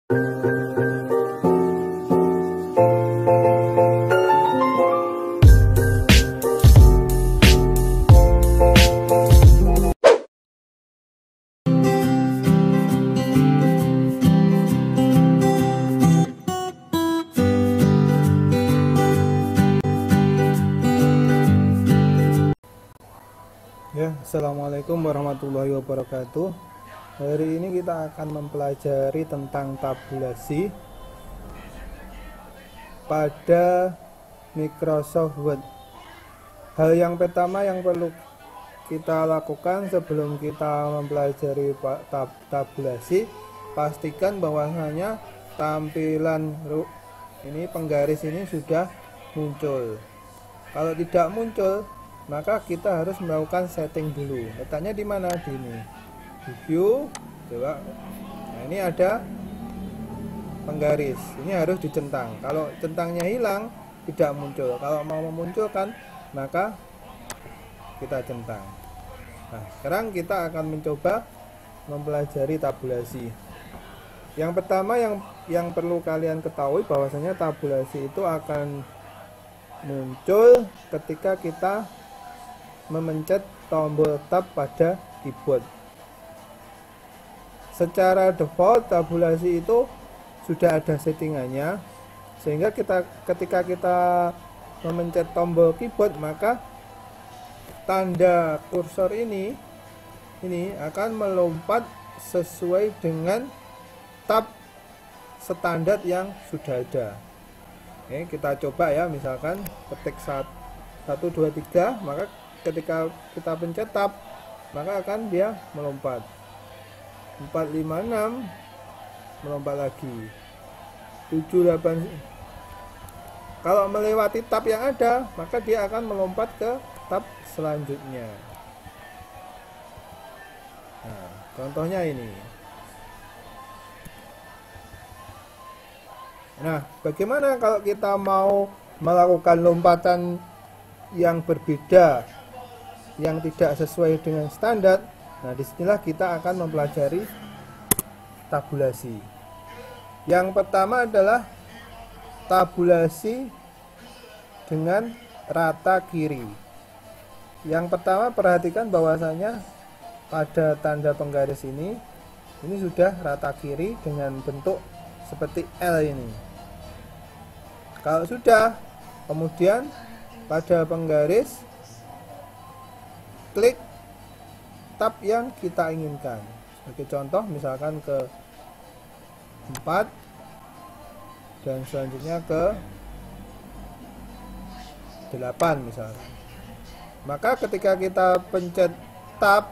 Ya, assalamualaikum warahmatullahi wabarakatuh. Hari ini kita akan mempelajari tentang tabulasi pada Microsoft Word. Hal yang pertama yang perlu kita lakukan sebelum kita mempelajari tabulasi, pastikan bahwasanya tampilan ini penggaris ini sudah muncul. Kalau tidak muncul, maka kita harus melakukan setting dulu. Letaknya di mana? Di ini. Di view, coba. Nah, ini ada penggaris. Ini harus dicentang. Kalau centangnya hilang, tidak muncul. Kalau mau memunculkan, maka kita centang. Nah, sekarang kita akan mencoba mempelajari tabulasi. Yang pertama yang perlu kalian ketahui bahwasanya tabulasi itu akan muncul ketika kita memencet tombol tab pada keyboard. Secara default tabulasi itu sudah ada settingannya, sehingga ketika kita memencet tombol keyboard, maka tanda kursor ini akan melompat sesuai dengan tab standar yang sudah ada. Oke, kita coba ya, misalkan ketik 1 2 3, maka ketika kita pencet tab, maka akan dia melompat 4 5 6, melompat lagi 7 8. Kalau melewati tab yang ada, maka dia akan melompat ke tab selanjutnya. Nah, contohnya ini. Nah, bagaimana kalau kita mau melakukan lompatan yang berbeda, yang tidak sesuai dengan standar? Nah, disinilah kita akan mempelajari tabulasi. Yang pertama adalah tabulasi dengan rata kiri. Yang pertama, perhatikan bahwasanya pada tanda penggaris ini sudah rata kiri dengan bentuk seperti L ini. Kalau sudah, kemudian pada penggaris klik tab yang kita inginkan. Sebagai contoh, misalkan ke 4 dan selanjutnya ke 8 misalkan. Maka ketika kita pencet tab,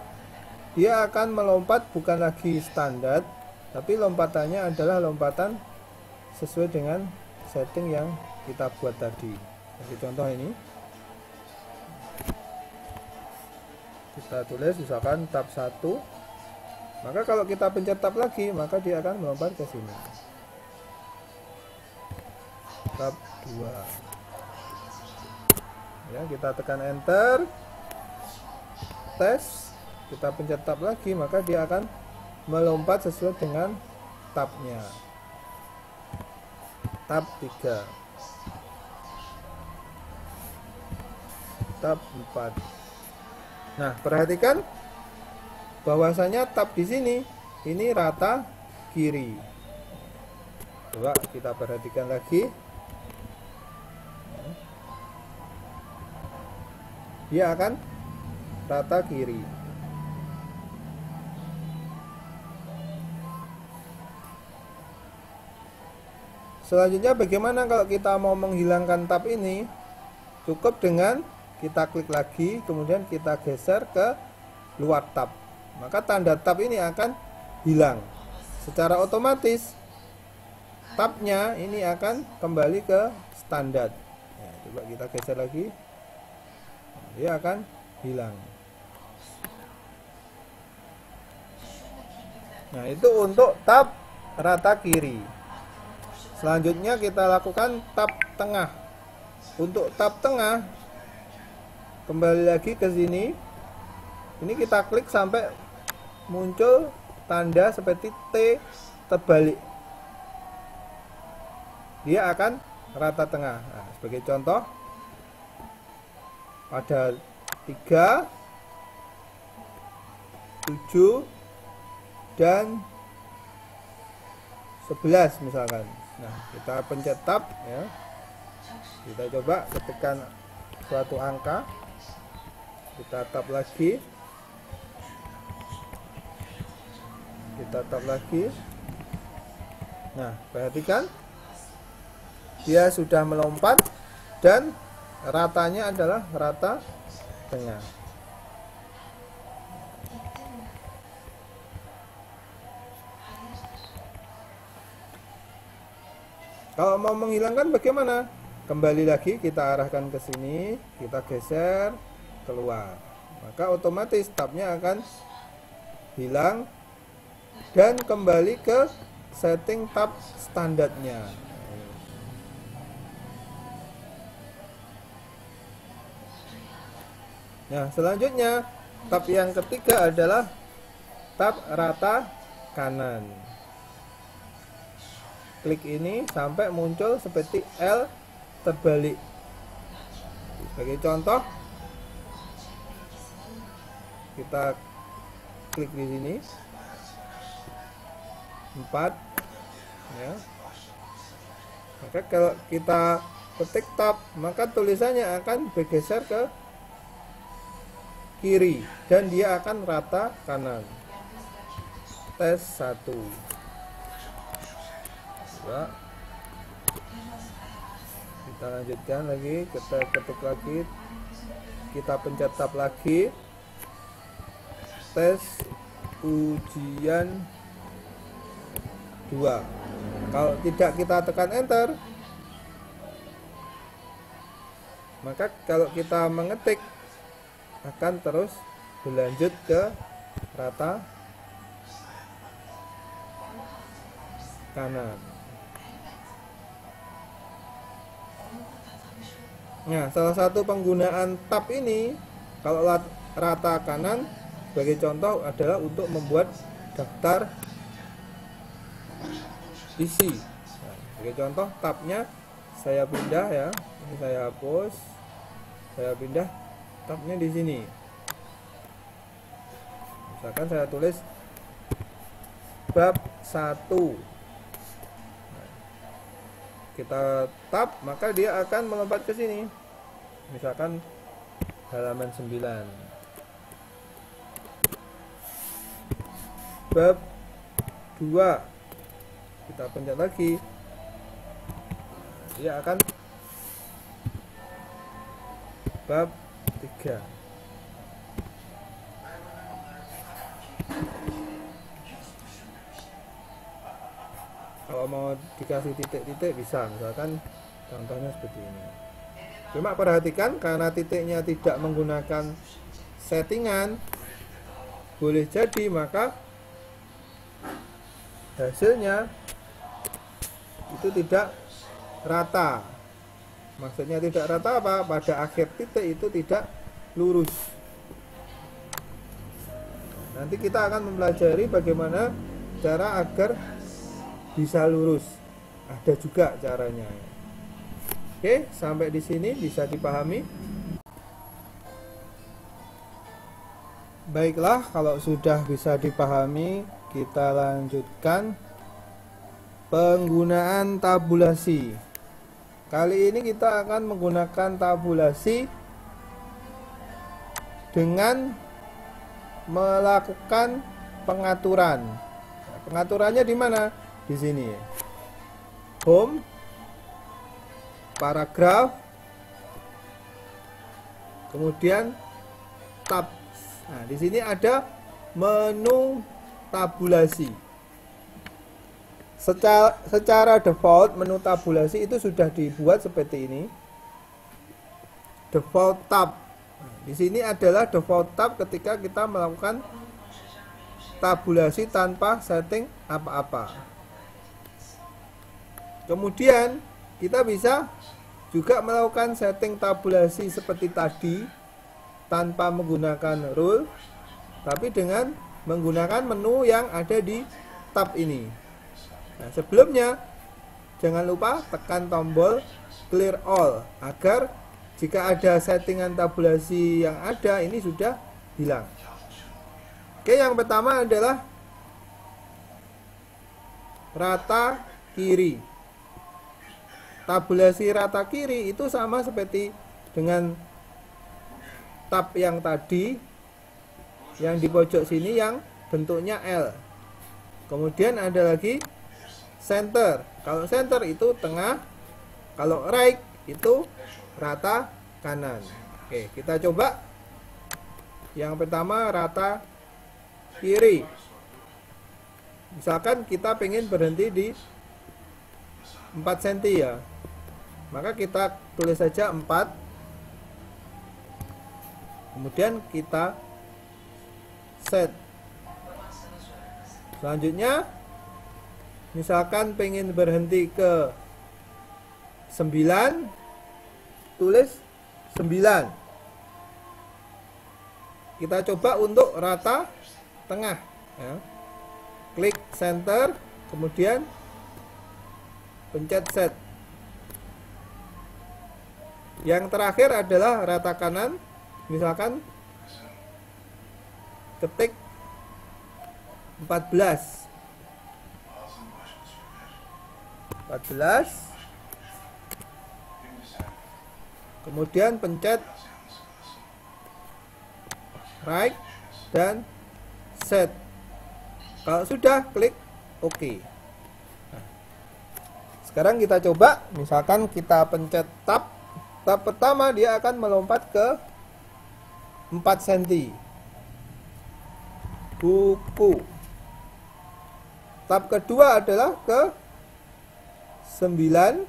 dia akan melompat bukan lagi standar, tapi lompatannya adalah lompatan sesuai dengan setting yang kita buat tadi. Sebagai contoh ini, kita tulis misalkan tab 1, maka kalau kita pencet tab lagi, maka dia akan melompat ke sini. Tab 2. Ya, kita tekan enter, tes, kita pencet tab lagi, maka dia akan melompat sesuai dengan tabnya. Tab 3, tab 4. Nah, perhatikan bahwasanya tab di sini ini rata kiri. Coba kita perhatikan lagi. Dia akan rata kiri. Selanjutnya, bagaimana kalau kita mau menghilangkan tab ini? Cukup dengan kita klik lagi, kemudian kita geser ke luar tab, maka tanda tab ini akan hilang secara otomatis. Tabnya ini akan kembali ke standar. Ya, coba kita geser lagi, dia akan hilang. Nah, itu untuk tab rata kiri. Selanjutnya kita lakukan tab tengah. Untuk tab tengah, kembali lagi ke sini. Ini kita klik sampai muncul tanda seperti T terbalik. dia akan rata tengah. Nah, sebagai contoh, ada 3, 7, dan 11 misalkan. Nah, kita pencet tab ya. Kita coba ketikkan suatu angka. Kita tab lagi. Kita tab lagi. Nah, perhatikan dia sudah melompat dan ratanya adalah rata tengah. Kalau mau menghilangkan bagaimana? Kembali lagi kita arahkan ke sini, kita geser keluar. Maka otomatis tabnya akan hilang dan kembali ke setting tab standarnya. Nah, selanjutnya tab yang ketiga adalah tab rata kanan. Klik ini sampai muncul seperti L terbalik. Sebagai contoh, kita klik di sini 4 ya. Maka kalau kita ketik tab, maka tulisannya akan bergeser ke kiri dan dia akan rata kanan. Tes 1. Kita lanjutkan lagi, kita ketik lagi, kita pencet tab lagi. Tes ujian 2. Kalau tidak kita tekan enter, maka kalau kita mengetik akan terus berlanjut ke rata kanan. Nah, salah satu penggunaan tab ini kalau rata kanan sebagai contoh adalah untuk membuat daftar isi. Nah, sebagai contoh tabnya saya pindah ya, ini saya hapus, saya pindah tabnya di sini. Misalkan saya tulis bab 1. Kita tab, maka dia akan melompat ke sini. Misalkan halaman 9. Bab 2. Kita pencet lagi. Dia akan bab 3. Kalau mau dikasih titik-titik bisa, misalkan contohnya seperti ini. Cuma perhatikan karena titiknya tidak menggunakan settingan, boleh jadi maka hasilnya itu tidak rata. Maksudnya tidak rata apa? Pada akhir titik itu tidak lurus. Nanti kita akan mempelajari bagaimana cara agar bisa lurus. Ada juga caranya. Oke, sampai di sini bisa dipahami. Baiklah, kalau sudah bisa dipahami, kita lanjutkan penggunaan tabulasi. Kali ini kita akan menggunakan tabulasi dengan melakukan pengaturan. Nah, pengaturannya di mana? Di sini. Home, paragraf, kemudian tab. Nah, di sini ada menu tabulasi. Secara default menu tabulasi itu sudah dibuat seperti ini. Default tab. Nah, di sini adalah default tab ketika kita melakukan tabulasi tanpa setting apa-apa. Kemudian kita bisa juga melakukan setting tabulasi seperti tadi tanpa menggunakan rule, tapi dengan menggunakan menu yang ada di tab ini. Nah, sebelumnya jangan lupa tekan tombol clear all agar jika ada settingan tabulasi yang ada ini sudah hilang. Oke, yang pertama adalah rata kiri. Tabulasi rata kiri itu sama seperti dengan tab yang tadi, yang di pojok sini yang bentuknya L. Kemudian ada lagi center. Kalau center itu tengah, kalau right itu rata kanan. Oke, kita coba. Yang pertama rata kiri. Misalkan kita pengen berhenti di 4 cm ya, maka kita tulis saja 4. Kemudian kita set. Selanjutnya misalkan pengen berhenti ke 9, tulis 9. Kita coba untuk rata tengah ya. Klik center, kemudian pencet set. Yang terakhir adalah rata kanan. Misalkan ketik 14, kemudian pencet right dan set. Kalau sudah, klik OK. Nah, sekarang kita coba, misalkan kita pencet tab pertama, dia akan melompat ke 4 cm. Buku. Tab kedua adalah ke 9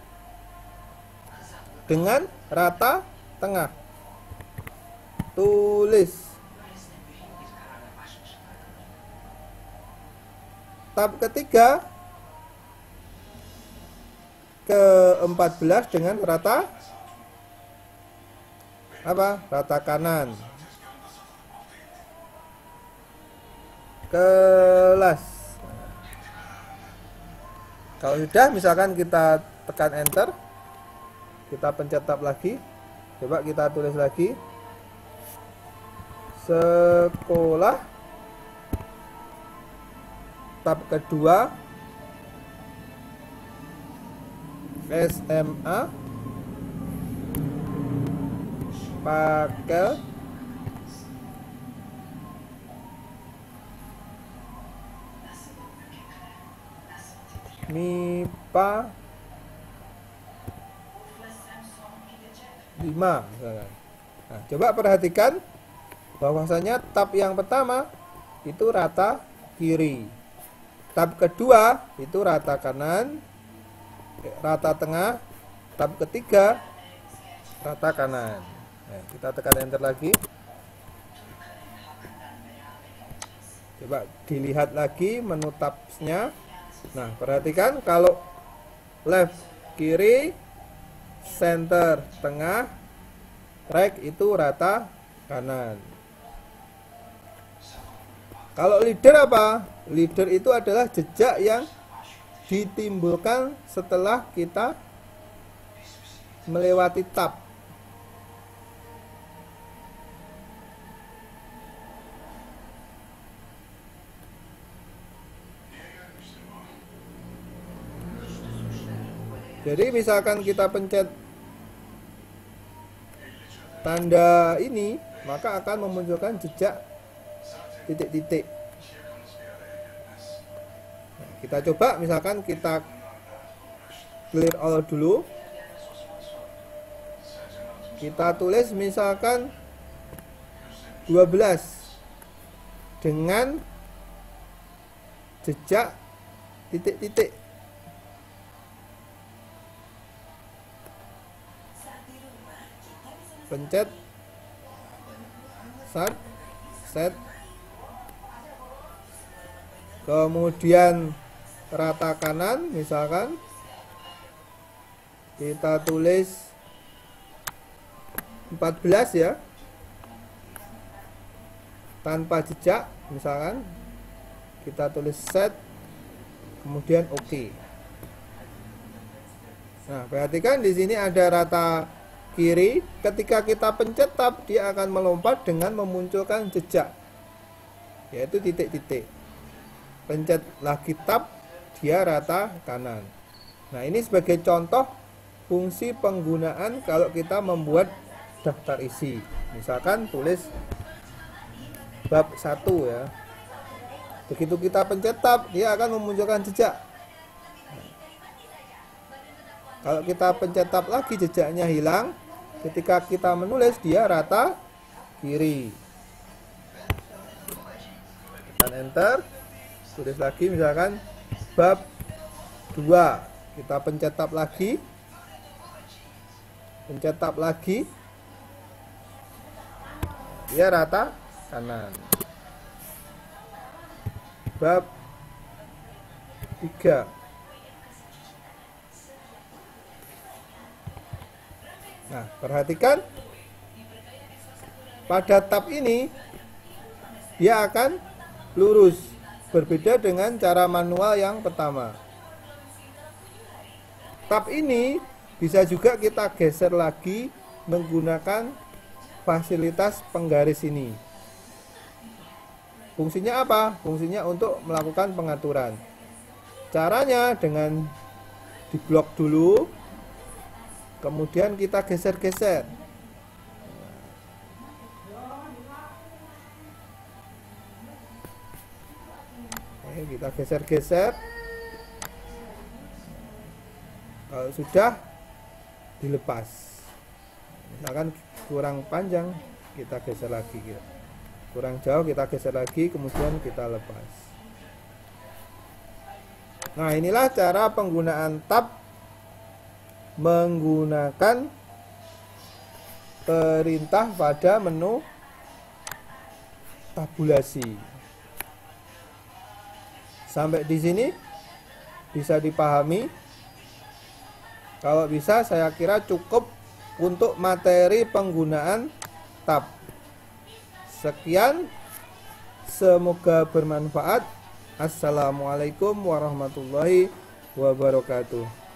dengan rata tengah. Tulis. Tab ketiga ke 14 dengan rata apa? Rata kanan. Kelas. Kalau sudah, misalkan kita tekan enter, kita pencet tab lagi. Coba kita tulis lagi. Sekolah. Tab kedua SMA Pakel MIPA 5. Nah, coba perhatikan bahwasanya tab yang pertama itu rata kiri, tab kedua itu rata kanan, rata tengah, tab ketiga rata kanan. Nah, kita tekan enter lagi. Coba dilihat lagi menu tabsnya. Nah, perhatikan kalau left kiri, center tengah, right itu rata kanan. Kalau leader apa? Leader itu adalah jejak yang ditimbulkan setelah kita melewati tab. Jadi misalkan kita pencet tanda ini, maka akan memunculkan jejak titik-titik. Nah, kita coba, misalkan kita clear all dulu. Kita tulis misalkan 12 dengan jejak titik-titik. Pencet start, set, kemudian rata kanan, misalkan kita tulis 14 ya, tanpa jejak, misalkan kita tulis set, kemudian OK. Nah, perhatikan di sini ada rata kiri. Ketika kita pencet tab, dia akan melompat dengan memunculkan jejak, yaitu titik-titik. Pencet lagi tab, dia rata kanan. Nah, ini sebagai contoh fungsi penggunaan kalau kita membuat daftar isi. Misalkan tulis bab 1 ya. Begitu kita pencet tab, dia akan memunculkan jejak. Kalau kita pencet tab lagi, jejaknya hilang. Ketika kita menulis, dia rata kiri. Tekan enter, tulis lagi misalkan bab 2. Kita pencet tab lagi. Pencet tab lagi, dia rata kanan. Bab 3. Nah, perhatikan pada tab ini dia akan lurus, berbeda dengan cara manual yang pertama. Tab ini bisa juga kita geser lagi menggunakan fasilitas penggaris ini. Fungsinya apa? Fungsinya untuk melakukan pengaturan. Caranya dengan diblok dulu, kemudian kita geser-geser. Oke, kita geser-geser. Kalau sudah, dilepas. Misalkan kurang panjang, kita geser lagi. Kurang jauh, kita geser lagi, kemudian kita lepas. Nah, inilah cara penggunaan tab menggunakan perintah pada menu tabulasi. Sampai di sini bisa dipahami. Kalau bisa, saya kira cukup untuk materi penggunaan tab. Sekian, semoga bermanfaat. Assalamualaikum warahmatullahi wabarakatuh.